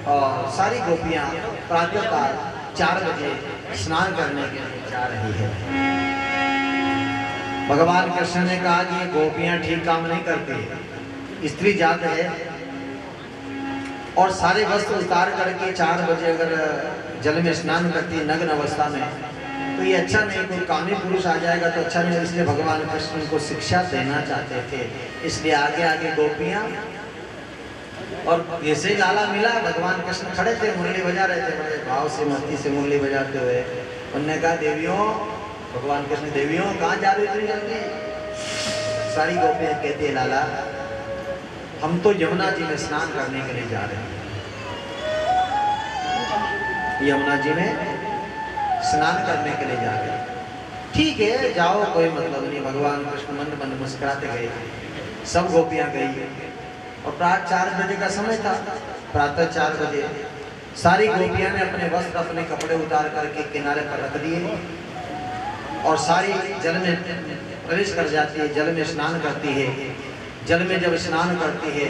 और सारी गोपियां प्रातःकाल 4 बजे स्नान करने के लिए जा रही है। भगवान कृष्ण ने कहा कि ये गोपियां ठीक काम नहीं करती, स्त्री जात है और सारे वस्त्र उतार करके 4 बजे अगर जल में स्नान करती नग्न अवस्था में तो ये अच्छा नहीं, कोई कामी पुरुष आ जाएगा तो अच्छा नहीं। इसलिए भगवान कृष्ण उनको शिक्षा देना चाहते थे, इसलिए आगे आगे गोपियां और जैसे ही लाला मिला भगवान कृष्ण खड़े थे, मुरली बजा रहे थे, बड़े भाव से मस्ती से मुरली बजाते हुए। उन्होंने कहा देवियों, भगवान कृष्ण देवियों कहाँ जा रही इतनी जल्दी? सारी गोपियां कहती है लाला हम तो यमुना जी में स्नान करने के लिए जा रहे हैं, यमुना जी में स्नान करने के लिए जा रहे हैं। ठीक है जाओ, कोई मतलब नहीं। भगवान कृष्ण मंद मंद मुस्कुराते गए, सब गोपियां गई और प्रातः 4 बजे का समय था। प्रातः 4 बजे सारी गोपियां ने अपने वस्त्र अपने कपड़े उतार करके किनारे पर रख दिए और सारी जल में प्रवेश कर जाती है, जल में स्नान करती है। जल में जब स्नान करती है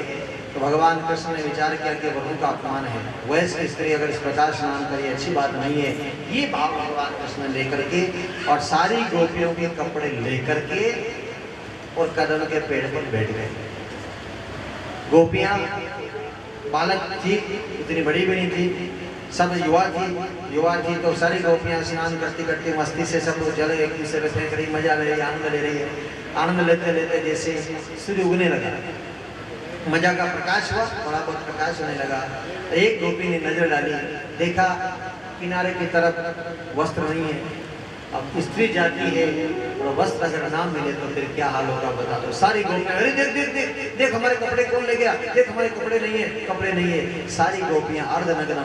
तो भगवान कृष्ण ने विचार किया कि वधू का अपमान है, वैसे स्त्री अगर इस प्रकार स्नान करे अच्छी बात नहीं है। ये भाव भगवान कृष्ण लेकर के और सारी गोपियों के कपड़े लेकर के और कदम के पेड़ पर बैठ गए। गोपियां बालक थी, इतनी बड़ी भी नहीं थी, सब युवा थी तो सारी गोपियां स्नान करती करती मस्ती से सब लोग जल एक दूसरे पे फेंक रही, मजा ले रही, आनंद ले रही है। आनंद लेते लेते जैसे सूर्य उगने लगा, मजा का प्रकाश हुआ, थोड़ा बहुत प्रकाश होने लगा तो एक गोपी ने नजर डाली, देखा किनारे की तरफ वस्त्र नहीं है। अब स्त्री जाती है और वस्त्र अगर ना मिले तो फिर क्या हाल होगा बता दो। सारी गोपियां अरे देख देख देख देख हमारे कपड़े कौन ले गया, देख हमारे कपड़े नहीं है, कपड़े नहीं है। सारी गोपियां अर्धनग्न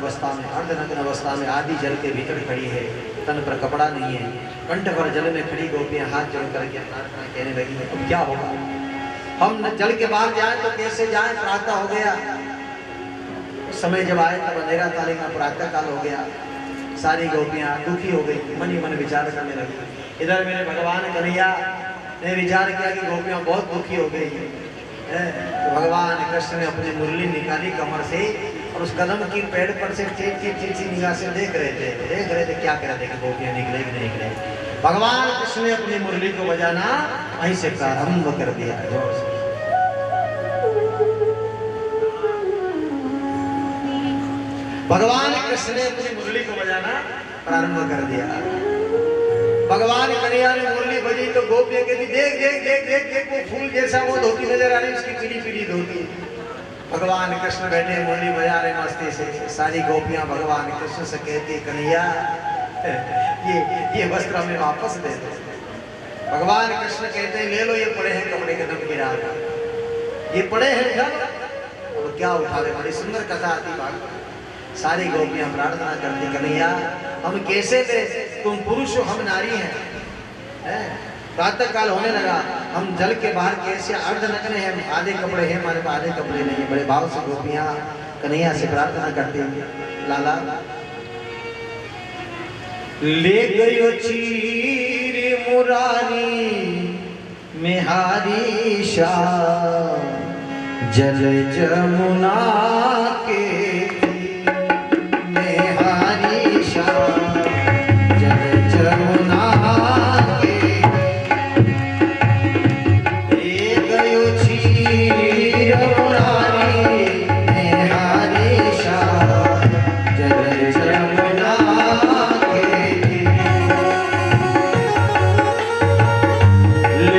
अवस्था में आधी जल के भीतर खड़ी है, तन पर कपड़ा नहीं है, कंठ पर जल में खड़ी गोपियां हाथ जोड़ करके प्रार्थना कहने लगी अब क्या होगा, हम जल के बाहर जाए तो कैसे जाए, प्रातः हो गया। समय जब आए तब अंधेरा था लेकिन प्रातः काल हो गया। सारी गोपियां दुखी हो गई, मन ही मन विचार करने लगी। इधर मेरे भगवान कन्हैया ने विचार किया कि गोपियां बहुत दुखी हो गई है तो भगवान कृष्ण ने अपनी मुरली निकाली कमर से और उस कदम की पेड़ पर से चिड़ची निगाह से देख रहे थे क्या कर रहे थे गोपियां निकले कि नहीं निकले। भगवान कृष्ण ने अपनी मुरली को बजाना वहीं से प्रारंभ कर दिया। जोर से भगवान कृष्ण ने अपनी मुरली को बजाना प्रारंभ कर दिया। भगवान कन्हैया ने मुरली बजी तो गोपियां कहती देख देख देख देख देख वो फूल जैसा वो धोती नजर आ रही, उसकी पीली पीली धोती। भगवान कृष्ण बैठे मुरली बजा रहे मस्ती से। सारी गोपियां भगवान कृष्ण से कहती कन्हैया ये वस्त्र हमें वापस दे दो। भगवान कृष्ण कहते हैं ले लो, ये पड़े हैं कपड़े कदम की रात, ये पड़े हैं घर, और क्या उठा ले। बड़ी सुंदर कथा आती बात। सारी गोपियां प्रार्थना करती कन्हैया हम कैसे ले, तुम पुरुष हो हम नारी हैं। प्रातः काल होने लगा, हम जल के बाहर कैसे अर्धनग्न हैं, आधे कपड़े हैं हमारे पास, आधे कपड़े नहीं है। बड़े भाव से गोपियां कन्हैया से प्रार्थना करती लाला ले गयो चीर मुरारी मेहारी शाह जल जमुना के चीर मुरारी मेहारी शाह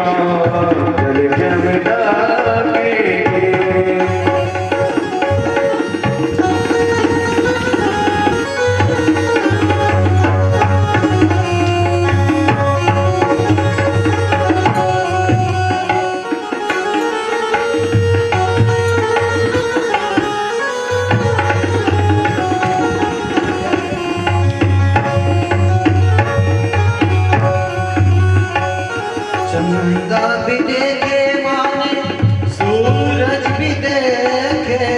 जल जमुना के चंदा भी देखे माने सूरज भी देखे,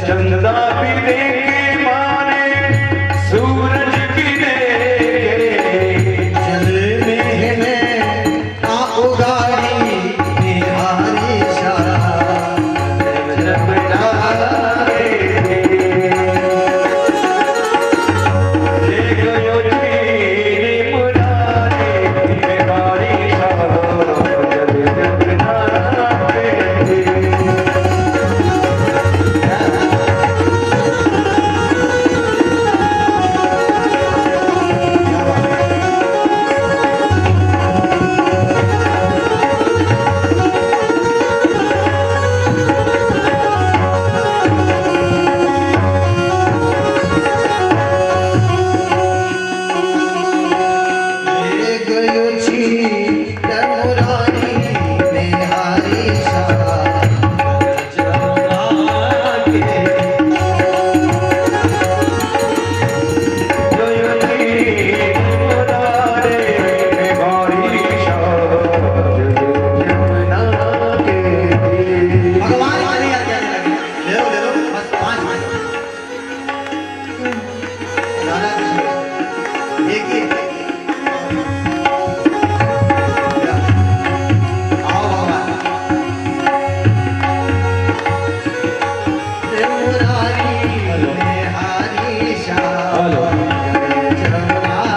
चंदा भी देखे माने सूरज भी देखे, जल में आ उगाड़ी निहारी शाह जमुना के ले गयो चीनी मुरारी मेवारी जल जमुना के ले गयो छी मुरारी निहारी शाह जमुना के। भगवान वाली याद आने लगी। ले लो बस 5 मिनट राधा कृष्ण एक ही आओ भगवान मुरारी निहारी शाह जमुना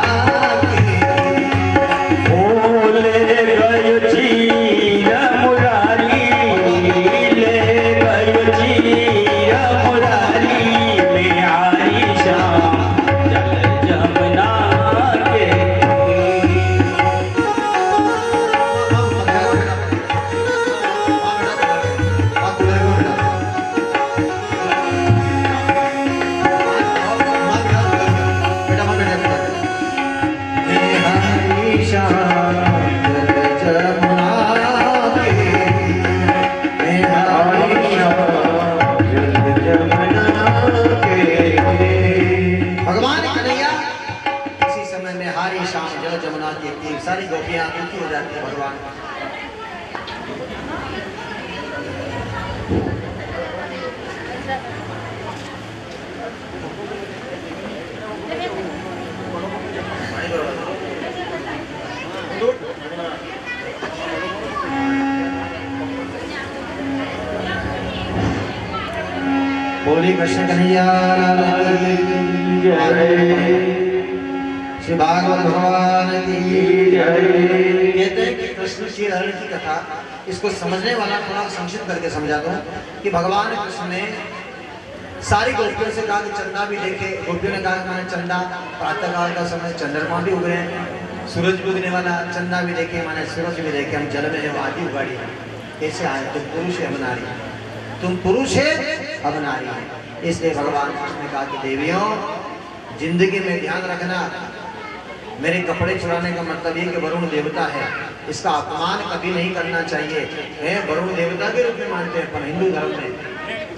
के। भगवान कन्हैया इसी समय में हारी शाम जल जमुना देखती है, सारी गोपियां दुखी हो जाती है। भगवान बोली कृष्ण कन्हैया लाल की जय। श्री भागवत भगवान की जय। कहते हैं कि कृष्ण की हरण की कथा इसको समझने वाला थोड़ा संक्षिप्त करके समझा दूं कि भगवान कृष्ण ने सारी गोपियों से कहा कि चंदा भी देखे। गोपियों ने कहा कि मैंने चंदा, प्रातः काल का समय चंद्रमा भी उग रहे हैं, सूरज भी उगने वाला, चंदा भी देखे माने सूरज भी देखे, हम जल में है आदि उगाड़ी है। कैसे आए? तुम पुरुष है, हम नारी, तुम पुरुष है, हम नारी है। इसलिए भगवान कृष्ण ने कहा कि देवियों जिंदगी में ध्यान रखना, मेरे कपड़े चुराने का मतलब ये कि वरुण देवता है, इसका अपमान कभी नहीं करना चाहिए। है वरुण देवता के रूप में मानते हैं पर हिंदू धर्म में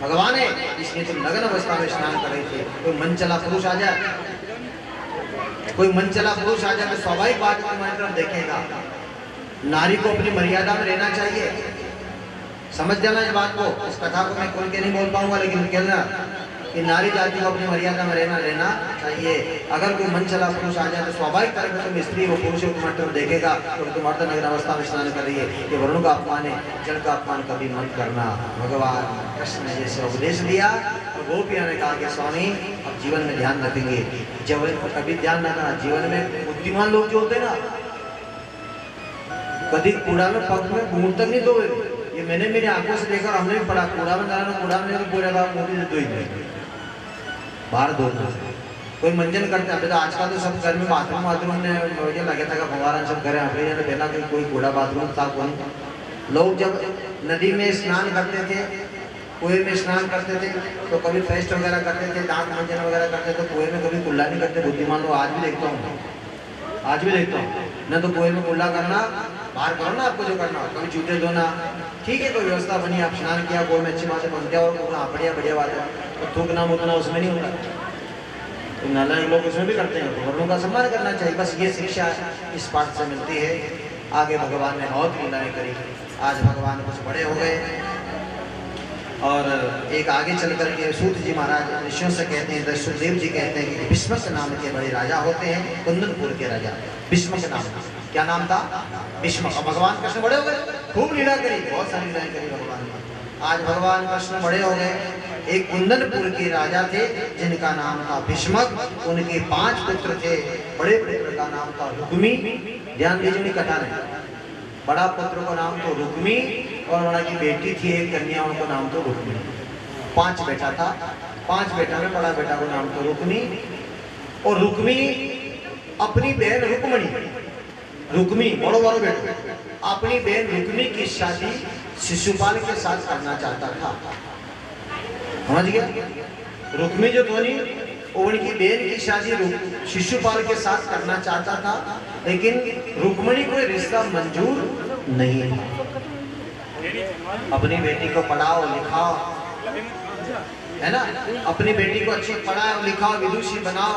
भगवान है, इसलिए तुम नग्न अवस्था में स्नान कर रहे थे। कोई मन चला पुरुष आ जाए, कोई मन चला पुरुष आ जाए तो स्वाभाविक बात है तुम्हारी तरफ देखेगा। नारी को अपनी मर्यादा में रहना चाहिए, समझ जाना इस बात को। इस कथा को मैं खोल के नहीं बोल पाऊंगा, लेकिन कहना कि नारी जाति को अपनी मर्यादा में रहना चाहिए। अगर कोई मन चला पुरुष आ जाए तो स्वाभाविक तरह से तुम स्त्री वो पुरुष को तुम्हारी तरफ देखेगा तो तुम अर्धनग्न अवस्था में स्नान कर रही है। ये वरुण का अपमान है, जल का अपमान कभी मत करना। भगवान कृष्ण ने जैसे उपदेश दिया तो गोपियों ने कहा कि स्वामी अब जीवन में ध्यान रखेंगे। जब कभी ध्यान रखना, जीवन में बुद्धिमान लोग जो होते हैं ना, कभी कूड़ा में पग में घूर तक नहीं धोए। ये मैंने मेरी आंखों से देखा, हमने भी पढ़ा, कूड़ा में डालना, कूड़ा में पूरे बार मोदी से धोई बाहर धोना। कोई मंजन करते हैं। अभी तो आजकल तो सब घर में बाथरूम ने मुझे लगे था कि भगवान सब घर अपने ने पहना कोई कूड़ा बाथरूम था कौन। लोग जब नदी में स्नान करते थे, कुएं में स्नान करते थे, तो कभी फेस्ट वगैरह करते थे, दांत मंजन वगैरह करते थे, कुएं में कभी कुल्ला नहीं करते। बुद्धिमान लोग आज भी देखता हूँ, आज भी देखता हूँ न तो कुएं में कुल्ला करना, बाहर करो ना आपको जो करना हो, कभी जूते धोना, ठीक है कोई व्यवस्था बनी, आप स्नान किया कुएं में अच्छी बात है, पहुँच और हाँ बढ़िया बढ़िया बात है। तो थूकना मुकना उसमें नहीं होता, तो नालायक लोग उसमें भी करते हैं, तो वर्णों का सम्मान करना चाहिए। बस ये शिक्षा इस पाठ से मिलती है। आगे भगवान ने बहुत लीलाएं करी। आज भगवान कुछ बड़े हो गए और एक आगे चल करके सूत जी महाराज ऋषियों से कहते हैं, सुखदेव जी कहते हैं कि भीष्मक नाम के बड़े राजा होते हैं, कुंदनपुर के राजा भीष्मक नाम। क्या नाम था? भीष्मक। भगवान कृष्ण बड़े हो गए, खूब लीला करी, बहुत सारी लीलाएं करी भगवान ने। आज भगवान कृष्ण बड़े हो गए। एक कुंदनपुर के राजा थे जिनका नाम था भीष्मक। उनके 5 पुत्र थे। बड़े पुत्र का नाम था रुक्मी। ध्यान दीजिए कथा नहीं, बड़ा पुत्र का नाम तो रुक्मी और बड़ा की बेटी थी एक कन्या, उनका नाम तो रुक्मी। 5 बेटा था, 5 बेटा में बड़ा बेटा का नाम तो रुक्मी। और रुक्मी अपनी बहन रुक्मी बड़ो बड़ो बेटा अपनी बहन रुक्मी की शादी शिशुपाल के साथ करना चाहता था। समझ गया? रुक्मी जो धोनी उनकी बहन की शादी शिशुपाल के साथ करना चाहता था, लेकिन रुक्मिणी को रिश्ता मंजूर नहीं था। अपनी बेटी को पढ़ाओ लिखाओ, है ना, अपनी बेटी को अच्छी पढ़ाओ लिखाओ, विदुषी बनाओ,